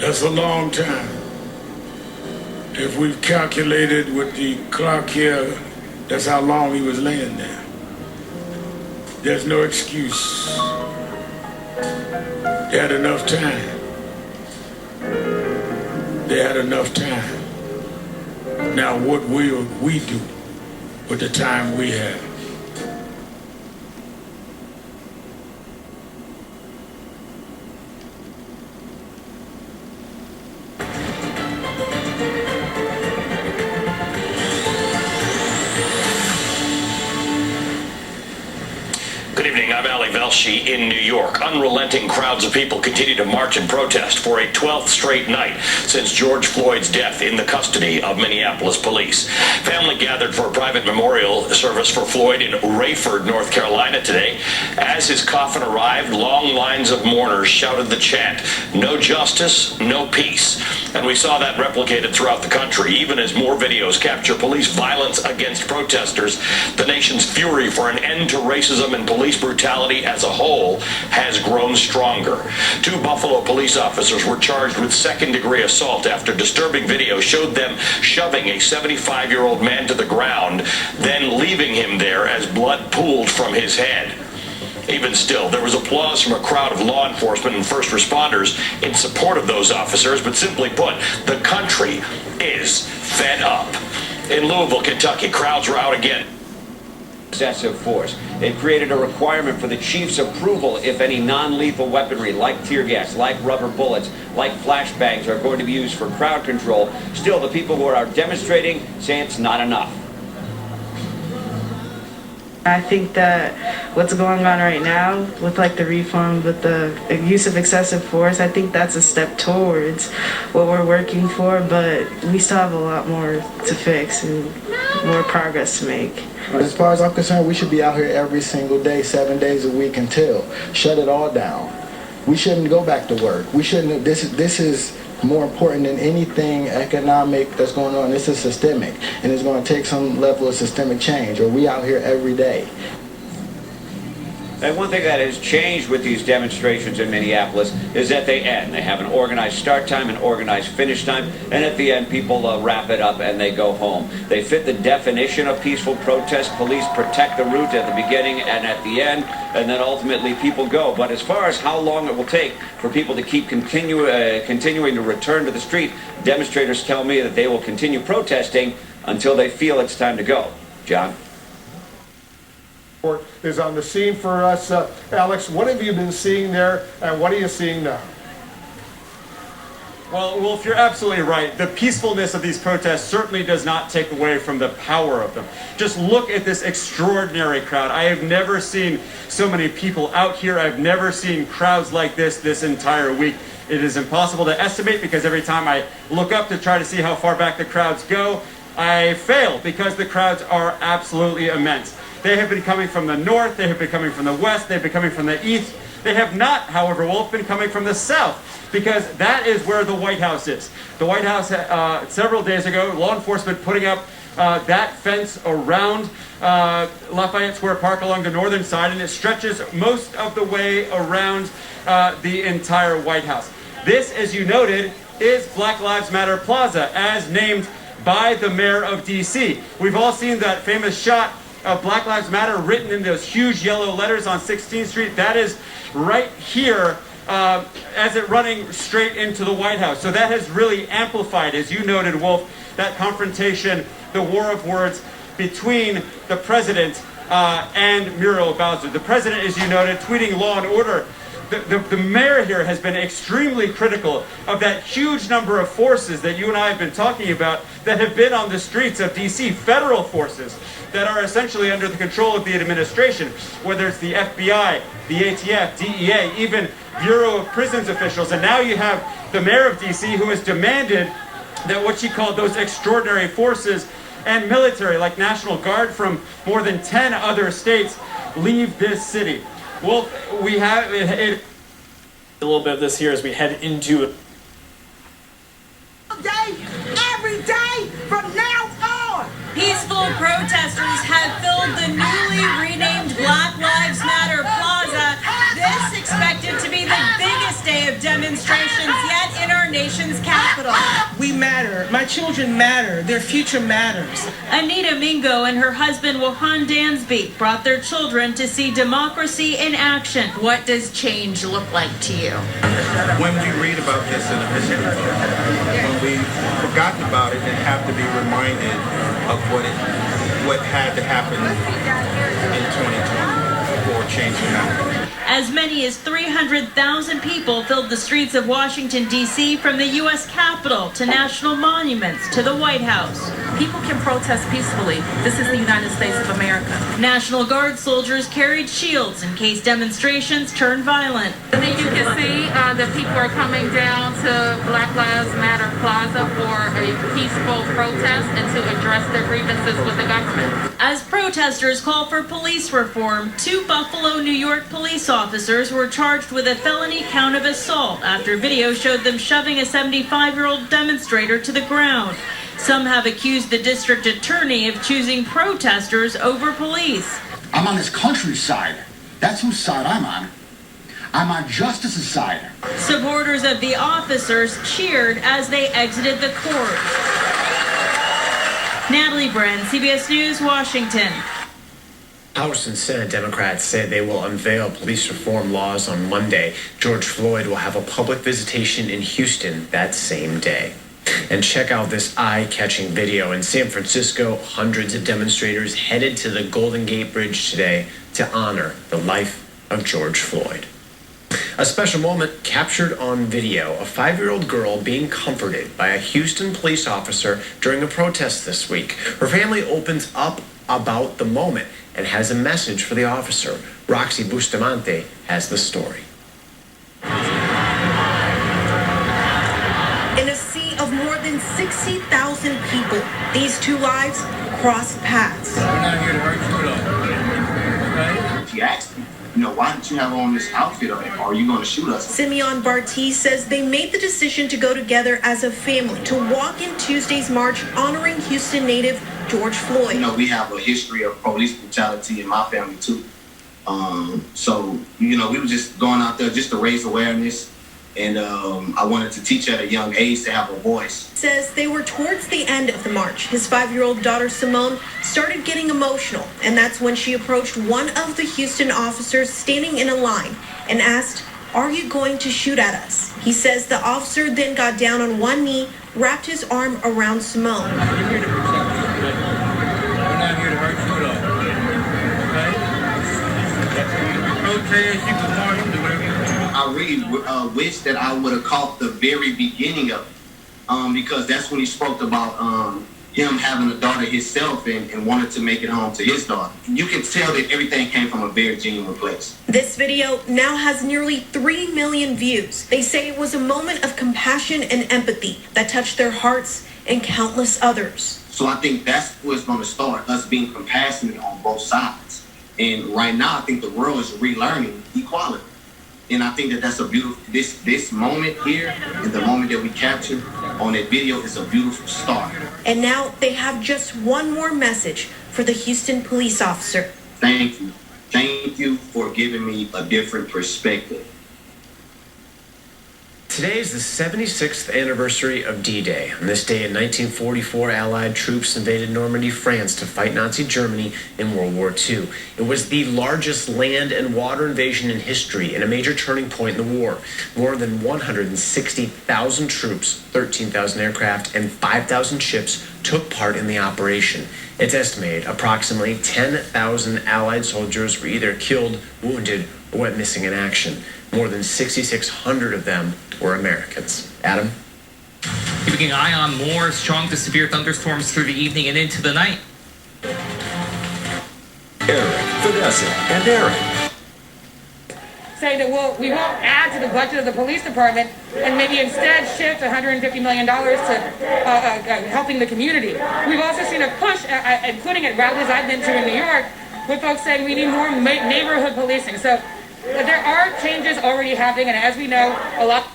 That's a long time. If we've calculated with the clock here, that's how long he was laying there. There's no excuse. They had enough time. They had enough time. Now what will we do with the time we have? In New York, unrelenting crowds of people continue to march and protest for a 12th straight night since George Floyd's death in the custody of Minneapolis police. Family gathered for a private memorial service for Floyd in Rayford, North Carolina today. As his coffin arrived, long lines of mourners shouted the chant, "No justice, no peace." And we saw that replicated throughout the country, even as more videos capture police violence against protesters. The nation's fury for an end to racism and police brutality as a whole has grown stronger. 2 Buffalo police officers were charged with second-degree assault after disturbing video showed them shoving a 75-year-old man to the ground, then leaving him there as blood pooled from his head. Even still, there was applause from a crowd of law enforcement and first responders in support of those officers, but simply put, the country is fed up. In Louisville, Kentucky, crowds were out again. Excessive force. They've created a requirement for the chief's approval if any non-lethal weaponry like tear gas, like rubber bullets, like flashbangs are going to be used for crowd control. Still, the people who are demonstrating say it's not enough. I think that what's going on right now with like the reform, with the use of excessive force, I think that's a step towards what we're working for, but we still have a lot more to fix and more progress to make. As far as I'm concerned, we should be out here every single day, 7 days a week until shut it all down. We shouldn't go back to work. We shouldn't. This is more important than anything economic that's going on. This is systemic, and it's going to take some level of systemic change, or we out here every day. And one thing that has changed with these demonstrations in Minneapolis is that they end. They have an organized start time, an organized finish time, and at the end people wrap it up and they go home. They fit the definition of peaceful protest. Police protect the route at the beginning and at the end, and then ultimately people go. But as far as how long it will take for people to keep continuing to return to the street, demonstrators tell me that they will continue protesting until they feel it's time to go. John? Is on the scene for us. Alex, what have you been seeing there, and what are you seeing now? Well, Wolf, you're absolutely right. The peacefulness of these protests certainly does not take away from the power of them. Just look at this extraordinary crowd. I have never seen so many people out here. I've never seen crowds like this entire week. It is impossible to estimate because every time I look up to try to see how far back the crowds go, I fail because the crowds are absolutely immense. They have been coming from the north, they have been coming from the west, they've been coming from the east. They have not, however, Wolf, been coming from the south, because that is where the White House is. The White House, several days ago, law enforcement putting up that fence around Lafayette Square Park along the northern side, and it stretches most of the way around the entire White House. This, as you noted, is Black Lives Matter Plaza, as named by the mayor of D.C. We've all seen that famous shot of Black Lives Matter written in those huge yellow letters on 16th Street. That is right here as it running straight into the White House. So that has really amplified, as you noted, Wolf, that confrontation, the war of words between the president and Muriel Bowser. The president, as you noted, tweeting law and order. The mayor here has been extremely critical of that huge number of forces that you and I have been talking about that have been on the streets of D.C., federal forces that are essentially under the control of the administration, whether it's the FBI, the ATF, DEA, even Bureau of Prisons officials. And now you have the mayor of D.C. who has demanded that what she called those extraordinary forces and military, like National Guard from more than 10 other states, leave this city. Well, we have a little bit of this here as we head into it. Every day from now on. Peaceful protesters have filled the newly renamed Black Lives Matter Plaza. This expected to be the biggest day of demonstrations yet in our nation. nation's capital. We matter. My children matter. Their future matters. Anita Mingo and her husband Wahan Dansby brought their children to see democracy in action. What does change look like to you? When we read about this in a history book, when we've forgotten about it and have to be reminded of what had to happen in 2020 for change to happen. As many as 300,000 people filled the streets of Washington, D.C., from the U.S. Capitol to national monuments to the White House. People can protest peacefully. This is the United States of America. National Guard soldiers carried shields in case demonstrations turned violent. I think you can see that people are coming down to Black Lives Matter Plaza for a peaceful protest and to address their grievances with the government. As protesters call for police reform, 2 Buffalo, New York police officers were charged with a felony count of assault after video showed them shoving a 75-year-old demonstrator to the ground. Some have accused the district attorney of choosing protesters over police. I'm on this country's side. That's whose side I'm on. I'm on justice's side. Supporters of the officers cheered as they exited the court. Natalie Bren, CBS News, Washington. House and Senate Democrats say they will unveil police reform laws on Monday. George Floyd will have a public visitation in Houston that same day. And check out this eye-catching video. In San Francisco, hundreds of demonstrators headed to the Golden Gate Bridge today to honor the life of George Floyd. A special moment captured on video, a 5-year-old girl being comforted by a Houston police officer during a protest this week. Her family opens up about the moment and has a message for the officer. Roxy Bustamante has the story. In a sea of more than 60,000 people, these 2 lives cross paths. We're not here to hurt you, though. Okay? She asked me, why didn't you have on this outfit? Are you going to shoot us? Simeon Barty says they made the decision to go together as a family to walk in Tuesday's march honoring Houston native George Floyd. We have a history of police brutality in my family, too. So, we were just going out there just to raise awareness. And I wanted to teach at a young age to have a voice. Says they were towards the end of the march. His 5-year-old daughter, Simone, started getting emotional. And that's when she approached one of the Houston officers standing in a line and asked, "Are you going to shoot at us?" He says the officer then got down on one knee, wrapped his arm around Simone. We're here to protect you. We're not here to hurt you, though. Okay? Protest, you can march, you can do whatever you want. I really wish that I would have caught the very beginning of it, because that's when he spoke about him having a daughter himself and wanted to make it home to his daughter. You can tell that everything came from a very genuine place. This video now has nearly 3 million views. They say it was a moment of compassion and empathy that touched their hearts and countless others. So I think that's what's going to start, us being compassionate on both sides. And right now, I think the world is relearning equality. And I think that that's a beautiful, this moment here and the moment that we captured on that video is a beautiful start. And now they have just one more message for the Houston police officer. Thank you. Thank you for giving me a different perspective. Today is the 76th anniversary of D-Day. On this day in 1944, Allied troops invaded Normandy, France to fight Nazi Germany in World War II. It was the largest land and water invasion in history and a major turning point in the war. More than 160,000 troops, 13,000 aircraft, and 5,000 ships took part in the operation. It's estimated approximately 10,000 Allied soldiers were either killed, wounded, or went missing in action. More than 6,600 of them were Americans. Adam? Keeping an eye on more strong to severe thunderstorms through the evening and into the night. Eric, Vanessa, and Eric. Say that we won't add to the budget of the police department and maybe instead shift $150 million to helping the community. We've also seen a push, including at rallies I've been to in New York, with folks saying we need more neighborhood policing. So there are changes already happening, and as we know, a lot.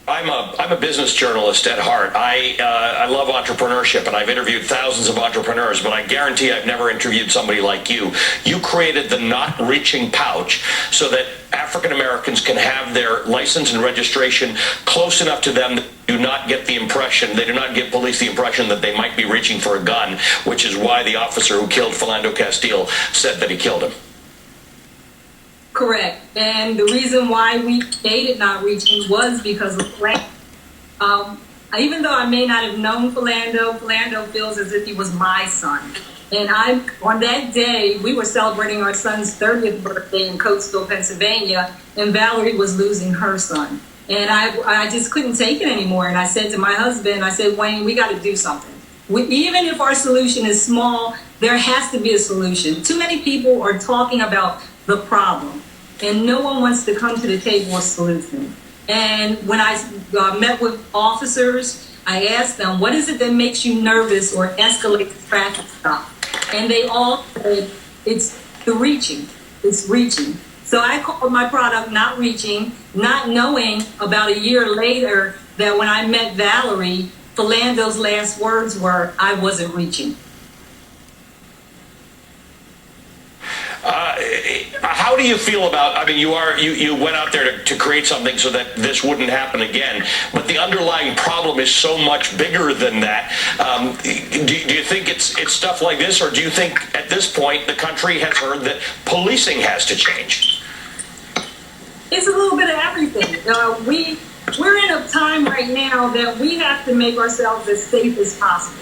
I'm a business journalist at heart. I love entrepreneurship, and I've interviewed thousands of entrepreneurs, but I guarantee I've never interviewed somebody like you. You created the not reaching pouch so that African African Americans can have their license and registration close enough to them that do not get the impression, they do not give police the impression that they might be reaching for a gun, which is why the officer who killed Philando Castile said that he killed him. Correct. And the reason why we stated not reaching was because of Philando. Even though I may not have known Philando feels as if he was my son. And on that day, we were celebrating our son's 30th birthday in Coatesville, Pennsylvania, and Valerie was losing her son. And I just couldn't take it anymore. And I said to my husband, I said, Wayne, we got to do something. Even if our solution is small, there has to be a solution. Too many people are talking about the problem, and no one wants to come to the table with a solution. And when I met with officers, I asked them, what is it that makes you nervous or escalates traffic stop? And they all said, it's the reaching. It's reaching. So I called my product Not Reaching, not knowing about a year later that when I met Valerie, Philando's last words were, I wasn't reaching. How do you feel about, I mean, you went out there to create something so that this wouldn't happen again, but the underlying problem is so much bigger than that. Do you think it's stuff like this, or do you think at this point the country has heard that policing has to change? It's a little bit of everything. We're in a time right now that we have to make ourselves as safe as possible.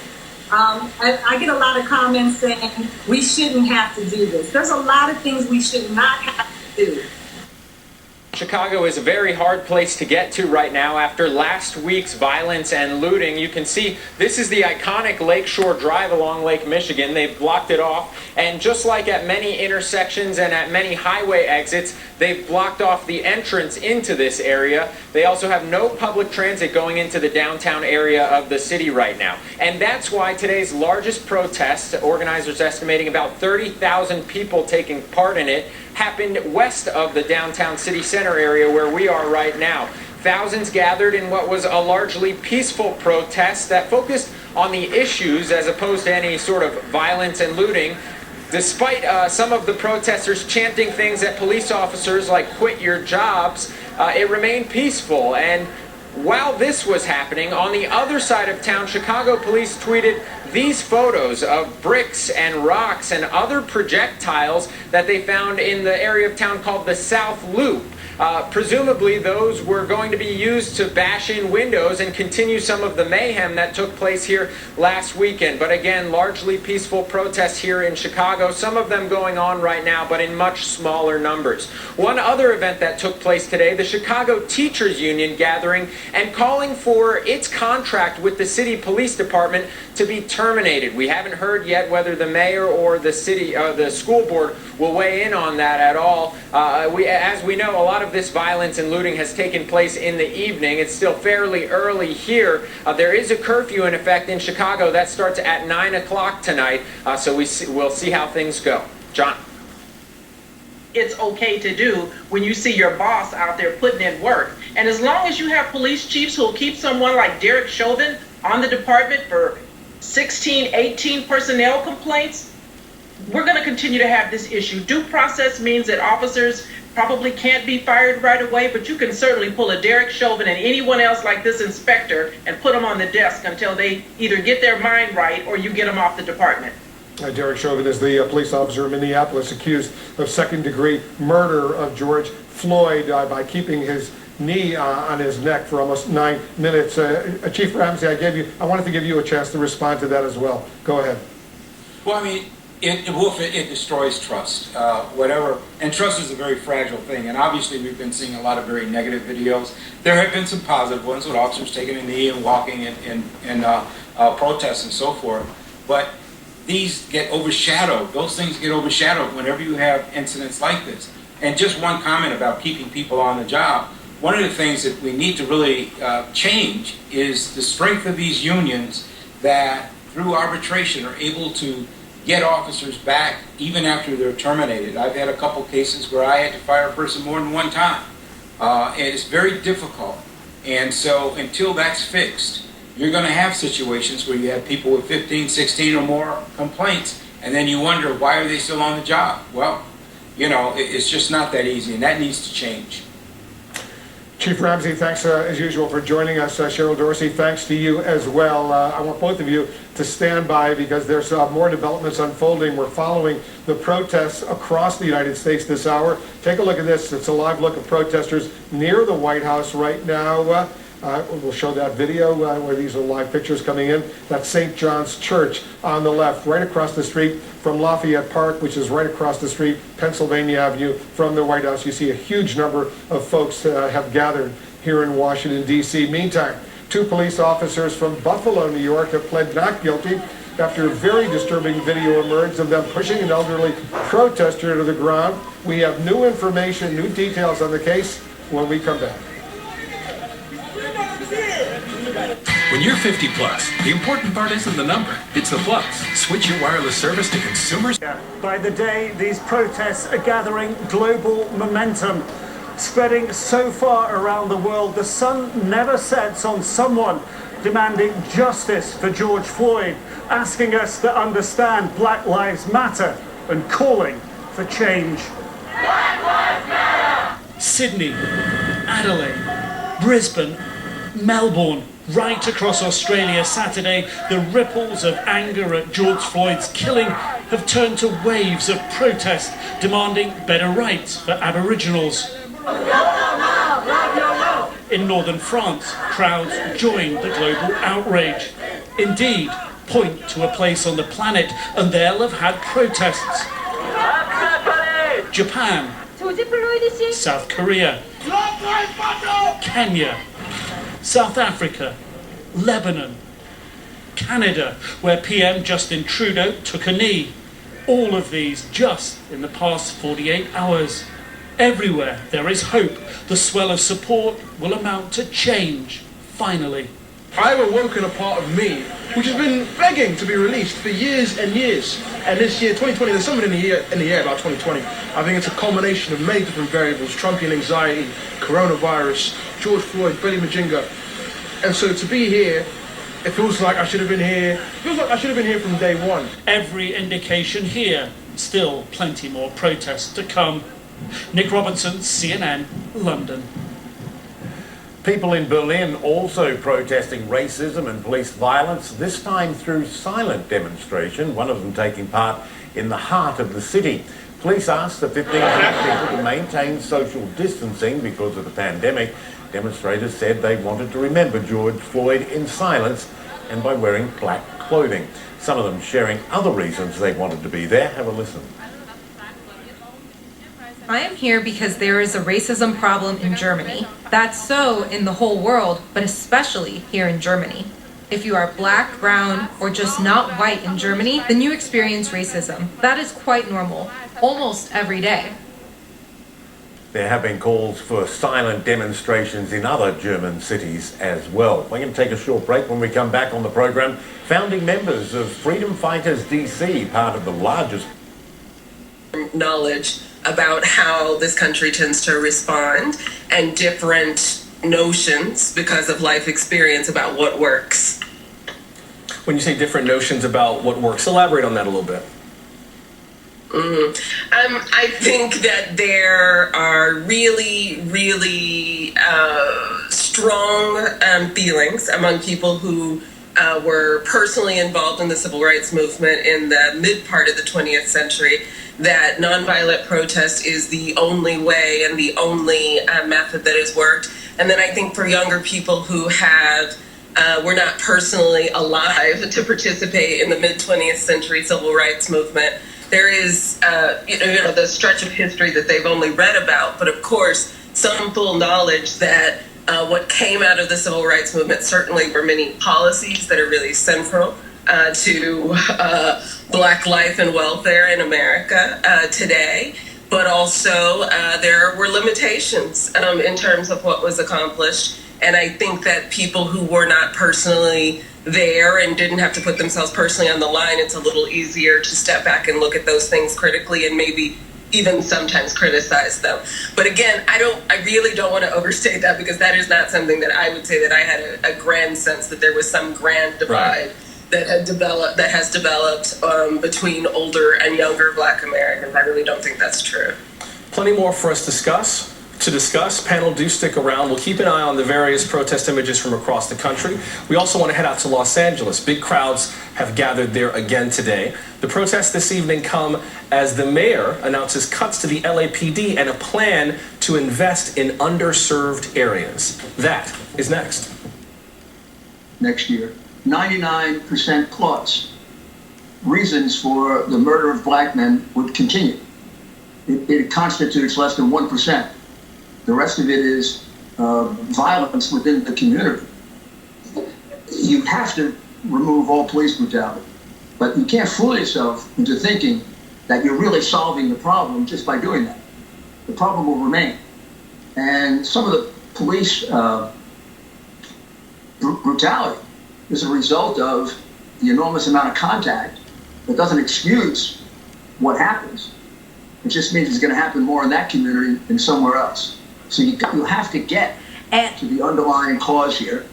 I get a lot of comments saying we shouldn't have to do this. There's a lot of things we should not have to do. Chicago is a very hard place to get to right now after last week's violence and looting. You can see this is the iconic Lakeshore Drive along Lake Michigan. They've blocked it off, and just like at many intersections and at many highway exits, they've blocked off the entrance into this area. They also have no public transit going into the downtown area of the city right now. And that's why today's largest protest, organizers estimating about 30,000 people taking part in it, happened west of the downtown city center area where we are right now. Thousands gathered in what was a largely peaceful protest that focused on the issues as opposed to any sort of violence and looting. Despite some of the protesters chanting things at police officers like quit your jobs, it remained peaceful. And while this was happening, on the other side of town, Chicago police tweeted these photos of bricks and rocks and other projectiles that they found in the area of town called the South Loop. Presumably those were going to be used to bash in windows and continue some of the mayhem that took place here last weekend. But again, largely peaceful protests here in Chicago, some of them going on right now, but in much smaller numbers. One other event that took place today, the Chicago Teachers Union gathering and calling for its contract with the city police department to be terminated. We haven't heard yet whether the mayor or the school board will weigh in on that at all. As we know, a lot of this violence and looting has taken place in the evening. It's still fairly early here. There is a curfew in effect in Chicago that starts at 9 o'clock tonight, so we'll see how things go. John. It's okay to do when you see your boss out there putting in work. And as long as you have police chiefs who will keep someone like Derek Chauvin on the department for 16, 18 personnel complaints, we're going to continue to have this issue. Due process means that officers probably can't be fired right away, but you can certainly pull a Derek Chauvin and anyone else like this inspector and put them on the desk until they either get their mind right or you get them off the department. Derek Chauvin is the police officer in Minneapolis accused of second-degree murder of George Floyd by keeping his knee on his neck for almost 9 minutes. Chief Ramsey, I wanted to give you a chance to respond to that as well. Go ahead. Well, I mean, it destroys trust, whatever, and trust is a very fragile thing, and obviously we've been seeing a lot of very negative videos. There have been some positive ones with officers taking a knee and walking in protests and so forth, but these get overshadowed. Those things get overshadowed whenever you have incidents like this. And just one comment about keeping people on the job. One of the things that we need to really change is the strength of these unions that through arbitration are able to get officers back even after they're terminated. I've had a couple cases where I had to fire a person more than one time. And it's very difficult. And so until that's fixed, you're going to have situations where you have people with 15, 16 or more complaints, and then you wonder, why are they still on the job? Well, You know, it's just not that easy, and that needs to change. Chief Ramsey, thanks as usual for joining us. Cheryl Dorsey, thanks to you as well. I want both of you to stand by because there's more developments unfolding. We're following the protests across the United States this hour. Take a look at this. It's a live look of protesters near the White House right now. We'll show that video where these are live pictures coming in. That's St. John's Church on the left, right across the street from Lafayette Park, which is right across the street, Pennsylvania Avenue, from the White House. You see a huge number of folks have gathered here in Washington, D.C. Meantime, 2 police officers from Buffalo, New York, have pled not guilty after a very disturbing video emerged of them pushing an elderly protester to the ground. We have new information, new details on the case when we come back. When you're 50 plus, the important part isn't the number, it's the plus. Switch your wireless service to consumers. By the day, these protests are gathering global momentum, spreading so far around the world. The sun never sets on someone demanding justice for George Floyd, asking us to understand Black Lives Matter and calling for change. Black Lives Matter! Sydney, Adelaide, Brisbane, Melbourne, right across Australia Saturday, the ripples of anger at George Floyd's killing have turned to waves of protest demanding better rights for Aboriginals. In northern France, crowds joined the global outrage. Indeed, point to a place on the planet and they'll have had protests. Japan, South Korea, Kenya, South Africa, Lebanon, Canada, where PM Justin Trudeau took a knee. All of these just in the past 48 hours. Everywhere there is hope. The swell of support will amount to change, finally. I've awoken a part of me which has been begging to be released for years and years. And this year, 2020, there's something in the air about 2020. I think it's a culmination of many different variables: Trumpian anxiety, coronavirus, George Floyd, Billy Majinga. And so to be here, it feels like I should have been here. It feels like I should have been here from day one. Every indication here, still plenty more protests to come. Nick Robinson, CNN, London. People in Berlin also protesting racism and police violence, this time through silent demonstration, one of them taking part in the heart of the city. Police asked the 1,500 people to maintain social distancing because of the pandemic. Demonstrators said they wanted to remember George Floyd in silence and by wearing black clothing. Some of them sharing other reasons they wanted to be there. Have a listen. I am here because there is a racism problem in Germany. That's so in the whole world, but especially here in Germany. If you are black, brown, or just not white in Germany, then you experience racism. That is quite normal, almost every day. There have been calls for silent demonstrations in other German cities as well. We're going to take a short break. When we come back on the program, founding members of Freedom Fighters DC, part of the largest knowledge about how this country tends to respond and different notions because of life experience about what works. When you say different notions about what works, elaborate on that a little bit. I think that there are really, really strong feelings among people who were personally involved in the civil rights movement in the mid part of the 20th century, that nonviolent protest is the only way and the only method that has worked. And then I think for younger people who were not personally alive to participate in the mid 20th century civil rights movement, there is the stretch of history that they've only read about, but of course some full knowledge that what came out of the civil rights movement certainly were many policies that are really central to Black life and welfare in America today, but also there were limitations in terms of what was accomplished. And I think that people who were not personally there and didn't have to put themselves personally on the line, it's a little easier to step back and look at those things critically and maybe even sometimes criticize them. But again, I really don't want to overstate that, because that is not something that I would say that I had a grand sense that there was some grand divide that has developed between older and younger Black Americans. I really don't think that's true. Plenty more for us to discuss. Panel, do stick around. We'll keep an eye on the various protest images from across the country. We also want to head out to Los Angeles. Big crowds have gathered there again today. The protests this evening come as the mayor announces cuts to the LAPD and a plan to invest in underserved areas. That is next. Next year, 99% plus reasons for the murder of Black men would continue. It constitutes less than 1%. The rest of it is violence within the community. You have to remove all police brutality, but you can't fool yourself into thinking that you're really solving the problem just by doing that. The problem will remain. And some of the police brutality is a result of the enormous amount of contact that doesn't excuse what happens. It just means it's going to happen more in that community than somewhere else. So you have to get to the underlying cause here,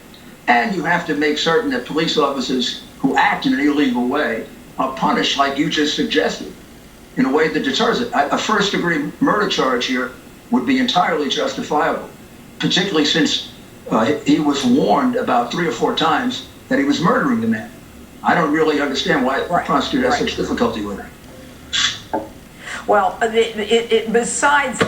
and you have to make certain that police officers who act in an illegal way are punished like you just suggested, in a way that deters it. A first-degree murder charge here would be entirely justifiable, particularly since he was warned about 3 or 4 times that he was murdering the man. I don't really understand why the prosecutor has such difficulty with it. Well, besides